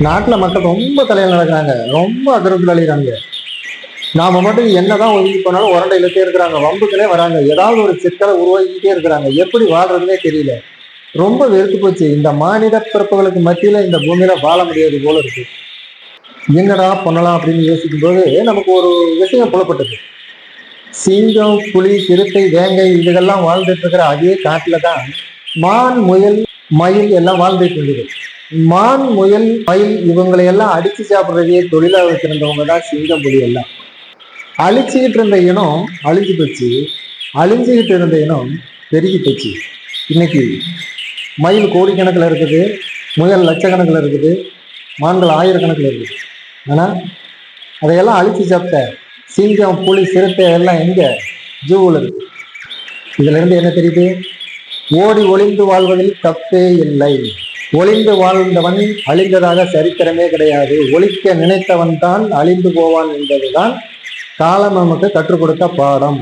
நாட்டுல மக்கள் ரொம்ப தலையில நடக்கிறாங்க, ரொம்ப அக்கறத்துல அழிகிறாங்க. நாம மட்டும் என்னதான் ஒதுங்கி போனாலும் உரண்டை இழுத்தே இருக்கிறாங்க, வம்புக்குனே வராங்க, ஏதாவது ஒரு சிக்கலை உருவாக்கிட்டே இருக்கிறாங்க. எப்படி வாழ்றதுன்னே தெரியல. ரொம்ப வெறுத்து போச்சு. இந்த மானிட பிறப்புகளுக்கு மத்தியில இந்த பூமியில வாழ முடியாது போல இருக்கு. என்னடா பண்ணலாம் அப்படின்னு யோசிக்கும் போது நமக்கு ஒரு விஷயம் புலப்பட்டது. சிங்கம், புலி, சிறுத்தை, வேங்கை இதுகெல்லாம் வாழ்ந்துட்டு இருக்கிற அதே காட்டுல தான் மான், முயல், மயில் எல்லாம் வாழ்ந்துட்டு இருந்தது. மான், முயல், மயில் இவங்களை எல்லாம் அடிச்சு சாப்பிடுறதையே தொழிலா வச்சிருந்தவங்க தான் சிங்கம், புலி எல்லாம். அழிச்சுக்கிட்டு இருந்த இனம் அழிஞ்சு போச்சு, அழிஞ்சுக்கிட்டு இருந்த இனம் பெருகி போச்சு. இன்னைக்கு மயில் கோடிக்கணக்கில் இருக்குது, முயல் லட்சக்கணக்கில் இருக்குது, மான்கள் ஆயிரக்கணக்கில் இருக்குது. ஆனா அதையெல்லாம் அழிச்சு சாப்பிட்ட சிங்கம், புலி, சிறுத்தை எல்லாம் எங்க? ஜூவில் இருக்கு. இதுல இருந்து என்ன தெரியுது? ஓடி ஒளிந்து வாழ்வதில் தப்பே இல்லை. ஒளிந்து வாழ்ந்தவன் அழிந்ததாக சரித்திரமே கிடையாது. ஒழிக்க நினைத்தவன் தான் அழிந்து போவான் என்பதுதான் காலம் நமக்கு கற்றுக் கொடுத்த பாடம்.